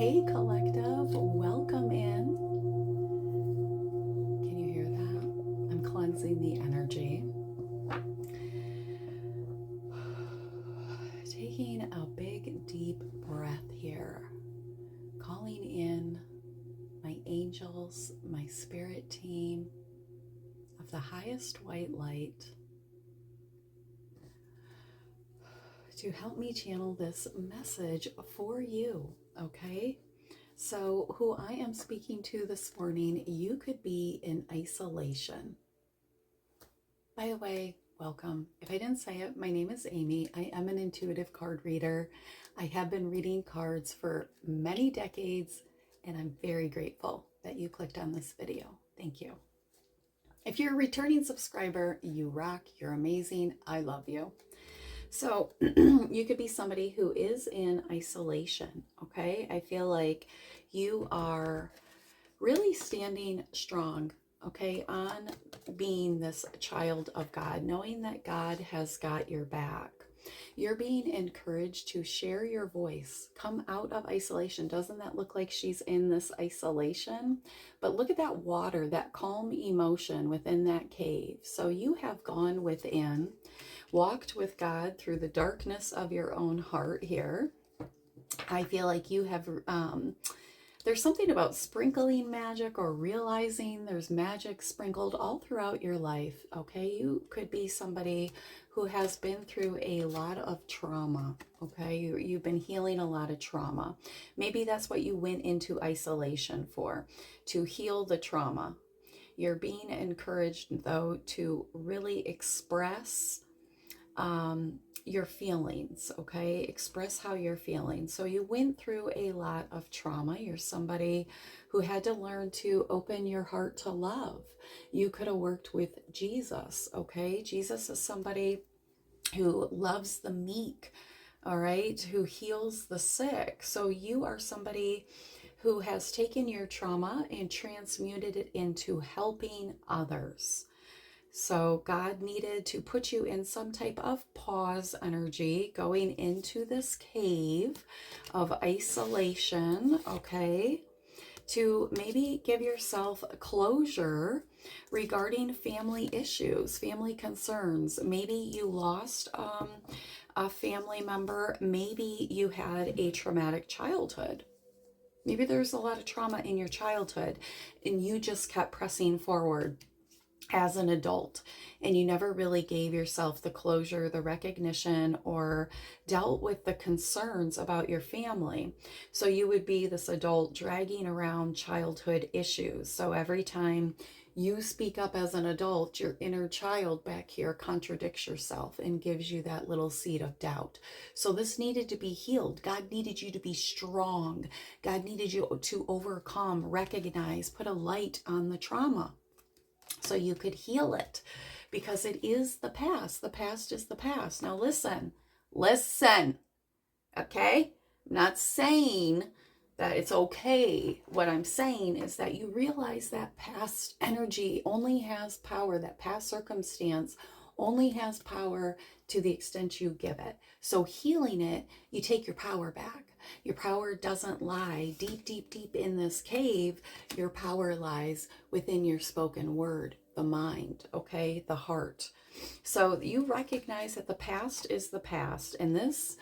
Hey, collective, welcome in. Can you hear that? I'm cleansing the energy. Taking a big, deep breath here, calling in my angels, my spirit team of the highest white light to help me channel this message for you, okay? So, who I am speaking to this morning, you could be in isolation. By the way, welcome. If I didn't say it, my name is Amy. I am an intuitive card reader. I have been reading cards for many decades, and I'm very grateful that you clicked on this video. Thank you. If you're a returning subscriber, you rock, you're amazing, I love you. So you could be somebody who is in isolation, okay? I feel like you are really standing strong, okay, on being this child of God, knowing that God has got your back. You're being encouraged to share your voice. Come out of isolation. Doesn't that look like she's in this isolation? But look at that water, that calm emotion within that cave. So you have gone within, walked with God through the darkness of your own heart here. I feel like you have there's something about sprinkling magic or realizing there's magic sprinkled all throughout your life, okay? You could be somebody who has been through a lot of trauma, okay? You've been healing a lot of trauma. Maybe that's what you went into isolation for, to heal the trauma. You're being encouraged, though, to really express your feelings, okay? Express how you're feeling. So you went through a lot of trauma. You're somebody who had to learn to open your heart to love. You could have worked with Jesus, okay? Jesus is somebody who loves the meek, all right? Who heals the sick. So you are somebody who has taken your trauma and transmuted it into helping others. So God needed to put you in some type of pause energy going into this cave of isolation, okay? To maybe give yourself closure regarding family issues, family concerns. Maybe you lost a family member. Maybe you had a traumatic childhood. Maybe there's a lot of trauma in your childhood and you just kept pressing forward as an adult, and you never really gave yourself the closure, the recognition, or dealt with the concerns about your family. So you would be this adult dragging around childhood issues. So every time you speak up as an adult, your inner child back here contradicts yourself and gives you that little seed of doubt. So this needed to be healed. God needed you to be strong. God needed you to overcome, recognize, put a light on the trauma, so you could heal it, because it is the past. The past is the past. Now listen, okay? I'm not saying that it's okay. What I'm saying is that you realize that past energy only has power, that past circumstance only has power to the extent you give it. So healing it, you take your power back. Your power doesn't lie deep, deep, deep in this cave. Your power lies within your spoken word, the mind, okay, the heart. So you recognize that the past is the past, and this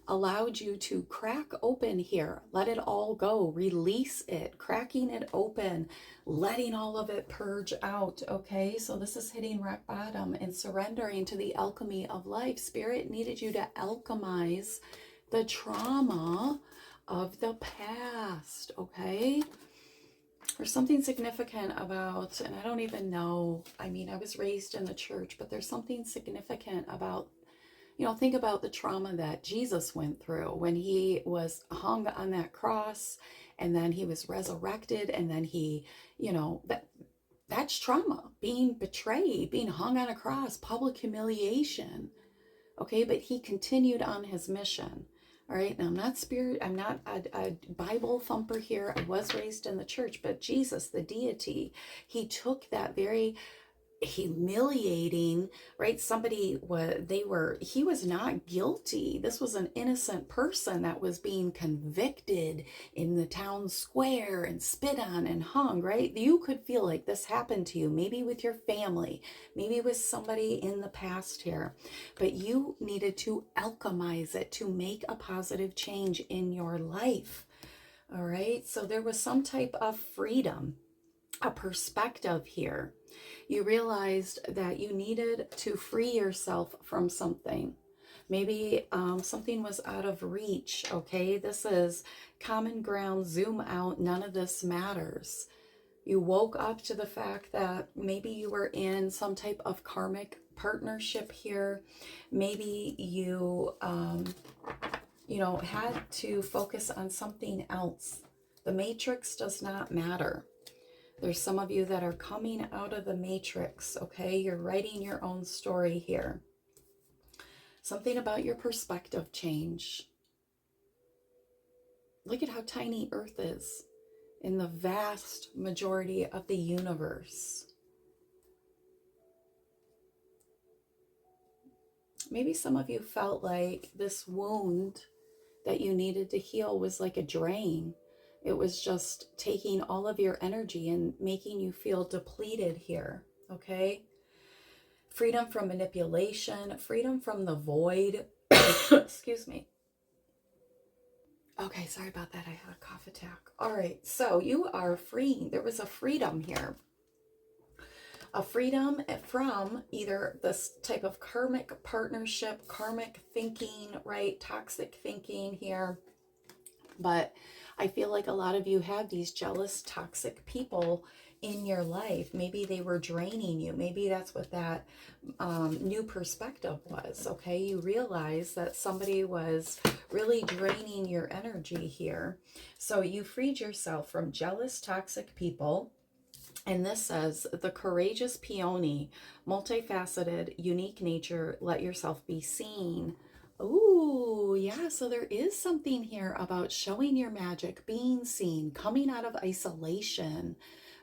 allowed you to crack open here, let it all go, release it, cracking it open, letting all of it purge out, okay? So this is hitting rock bottom and surrendering to the alchemy of life. Spirit needed you to alchemize the trauma of the past, okay? There's something significant about, and I don't even know, I mean, I was raised in the church, but there's something significant about, you know, think about the trauma that Jesus went through when he was hung on that cross, and then he was resurrected, and then he, you know, that's trauma, being betrayed, being hung on a cross, public humiliation, okay? But he continued on his mission. All right, now I'm not a Bible thumper here. I was raised in the church, but Jesus, the deity, he took that very humiliating, right? He was not guilty. This was an innocent person that was being convicted in the town square and spit on and hung, right? You could feel like this happened to you, maybe with your family, maybe with somebody in the past here, but you needed to alchemize it to make a positive change in your life. All right. So there was some type of freedom, a perspective here. You realized that you needed to free yourself from something. Maybe something was out of reach, okay? This is common ground, zoom out, none of this matters. You woke up to the fact that maybe you were in some type of karmic partnership here. Maybe you, had to focus on something else. The matrix does not matter. There's some of you that are coming out of the matrix, okay? You're writing your own story here. Something about your perspective change. Look at how tiny Earth is in the vast majority of the universe. Maybe some of you felt like this wound that you needed to heal was like a drain. It was just taking all of your energy and making you feel depleted here, okay? Freedom from manipulation, freedom from the void. Excuse me. Okay, sorry about that. I had a cough attack. All right, so you are free. There was a freedom here. A freedom from either this type of karmic partnership, karmic thinking, right? Toxic thinking here. But I feel like a lot of you have these jealous, toxic people in your life. Maybe they were draining you. Maybe that's what that new perspective was, okay? You realize that somebody was really draining your energy here. So you freed yourself from jealous, toxic people. And this says, the courageous peony, multifaceted, unique nature, let yourself be seen. Ooh, yeah, so there is something here about showing your magic, being seen, coming out of isolation,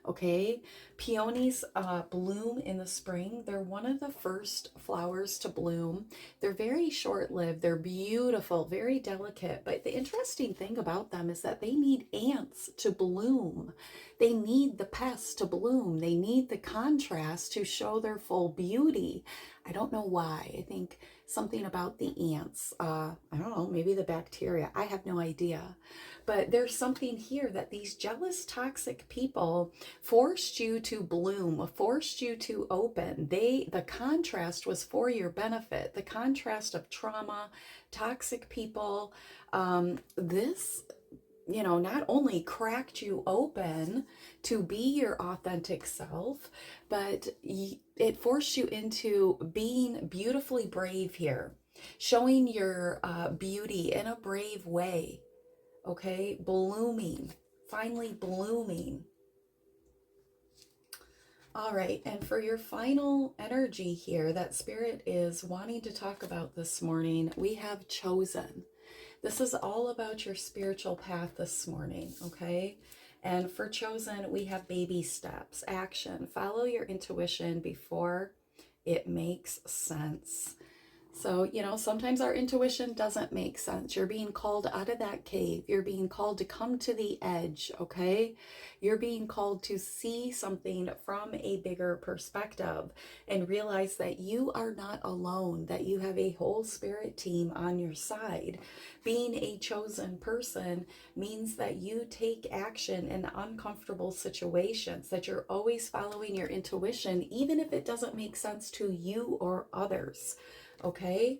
okay? Peonies bloom in the spring. They're one of the first flowers to bloom. They're very short-lived. They're beautiful, very delicate. But the interesting thing about them is that they need ants to bloom. They need the pests to bloom. They need the contrast to show their full beauty. I don't know why. I think something about the ants. I don't know, maybe the bacteria. I have no idea. But there's something here that these jealous, toxic people forced you to bloom, forced you to open. The contrast was for your benefit. The contrast of trauma, toxic people, this not only cracked you open to be your authentic self, but it forced you into being beautifully brave here, showing your beauty in a brave way, okay? Blooming, finally blooming. All right, and for your final energy here that Spirit is wanting to talk about this morning, we have chosen. This is all about your spiritual path this morning, okay? And for chosen, we have baby steps, action. Follow your intuition before it makes sense. So, sometimes our intuition doesn't make sense. You're being called out of that cave. You're being called to come to the edge, okay? You're being called to see something from a bigger perspective and realize that you are not alone, that you have a whole spirit team on your side. Being a chosen person means that you take action in uncomfortable situations, that you're always following your intuition, even if it doesn't make sense to you or others. Okay,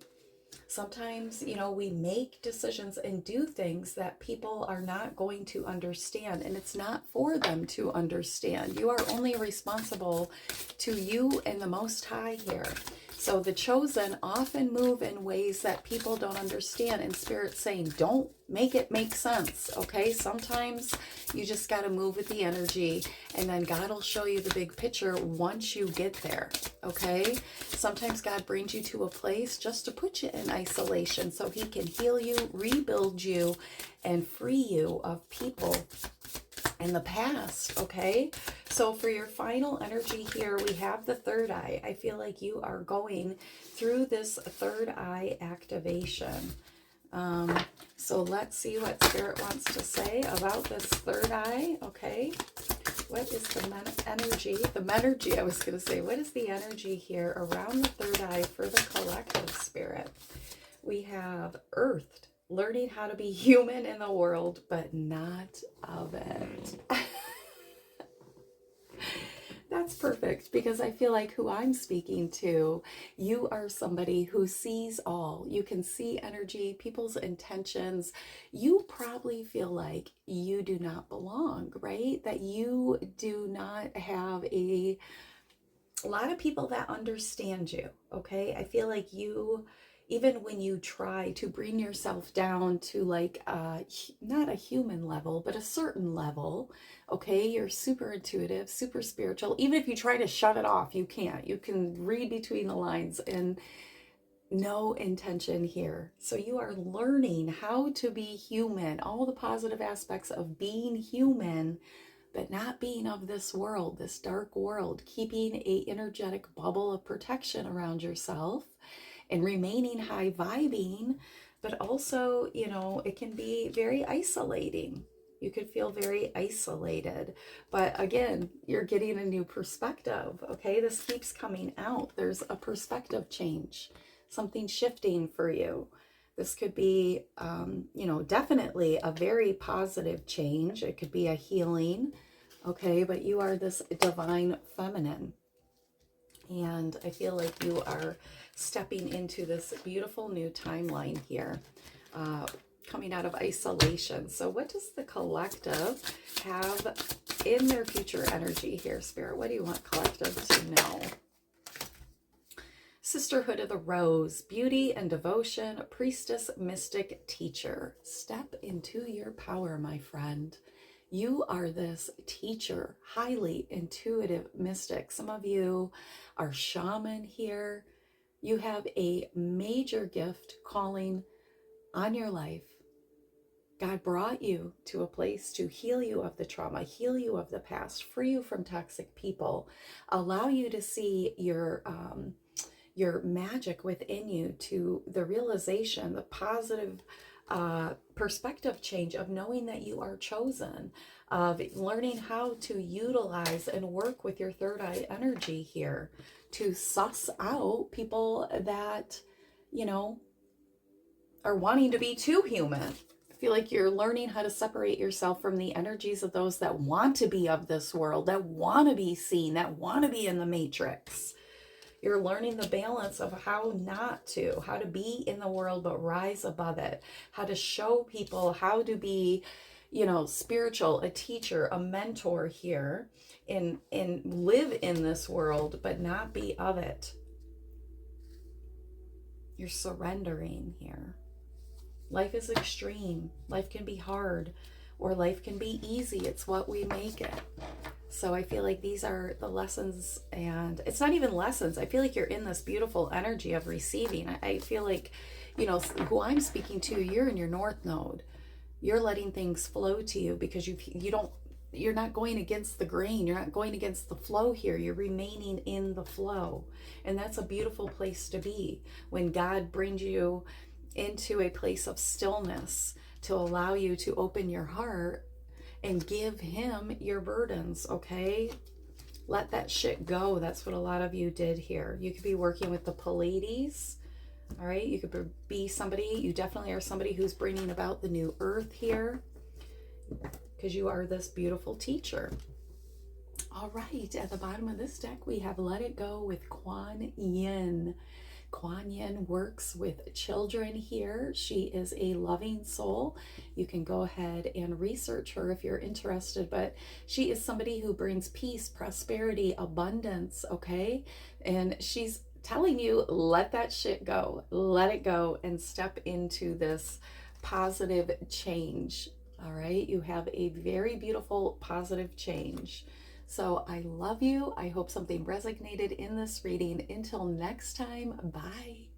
sometimes, we make decisions and do things that people are not going to understand, and it's not for them to understand. You are only responsible to you and the Most High here. So the chosen often move in ways that people don't understand, and Spirit's saying, don't make it make sense, okay? Sometimes you just got to move with the energy, and then God will show you the big picture once you get there, okay? Sometimes God brings you to a place just to put you in isolation so He can heal you, rebuild you, and free you of people in the past, okay? So for your final energy here, we have the third eye. I feel like you are going through this third eye activation. So let's see what Spirit wants to say about this third eye, okay? What is the energy? I was going to say, what is the energy here around the third eye for the collective, Spirit? We have earthed, learning how to be human in the world, but not of it. That's perfect, because I feel like who I'm speaking to, you are somebody who sees all. You can see energy, people's intentions. You probably feel like you do not belong, right? That you do not have a lot of people that understand you, okay? I feel like you, even when you try to bring yourself down to like not a human level, but a certain level, okay, you're super intuitive, super spiritual. Even if you try to shut it off, you can't. You can read between the lines, and no intention here. So you are learning how to be human, all the positive aspects of being human, but not being of this world, this dark world, keeping a energetic bubble of protection around yourself and remaining high vibing. But also, you know, it can be very isolating. You could feel very isolated. But again, you're getting a new perspective, okay? This keeps coming out. There's a perspective change, something shifting for you. This could be, you know, definitely a very positive change. It could be a healing, okay? But you are this divine feminine. And I feel like you are stepping into this beautiful new timeline here, coming out of isolation. So what does the collective have in their future energy here, Spirit? What do you want collective to know? Sisterhood of the Rose, beauty and devotion, priestess, mystic, teacher. Step into your power, my friend. You are this teacher, highly intuitive mystic. Some of you are shaman here. You have a major gift calling on your life. God brought you to a place to heal you of the trauma, heal you of the past, free you from toxic people, allow you to see your magic within you, to the realization, the positive perspective change of knowing that you are chosen, of learning how to utilize and work with your third eye energy here to suss out people that, you know, are wanting to be too human. I feel like you're learning how to separate yourself from the energies of those that want to be of this world, that want to be seen, that want to be in the matrix. You're learning the balance of how not to, how to be in the world but rise above it, how to show people how to be, you know, spiritual, a teacher, a mentor here, and live in this world but not be of it. You're surrendering here. Life is extreme. Life can be hard, or life can be easy. It's what we make it. So I feel like these are the lessons, and it's not even lessons. I feel like you're in this beautiful energy of receiving. I feel like, you know, who I'm speaking to, you're in your North Node. You're letting things flow to you because you're not going against the grain. You're not going against the flow here. You're remaining in the flow. And that's a beautiful place to be when God brings you into a place of stillness to allow you to open your heart and give him your burdens, okay? Let that shit go. That's what a lot of you did here. You could be working with the Pleiades, all right? You could be somebody, you definitely are somebody who's bringing about the new earth here, because you are this beautiful teacher. All right, at the bottom of this deck, we have Let It Go with Kuan Yin. Kuan Yin works with children here. She is a loving soul. You can go ahead and research her if you're interested, but she is somebody who brings peace, prosperity, abundance, okay? And she's telling you, let that shit go. Let it go and step into this positive change, all right? You have a very beautiful positive change. So I love you. I hope something resonated in this reading. Until next time, bye.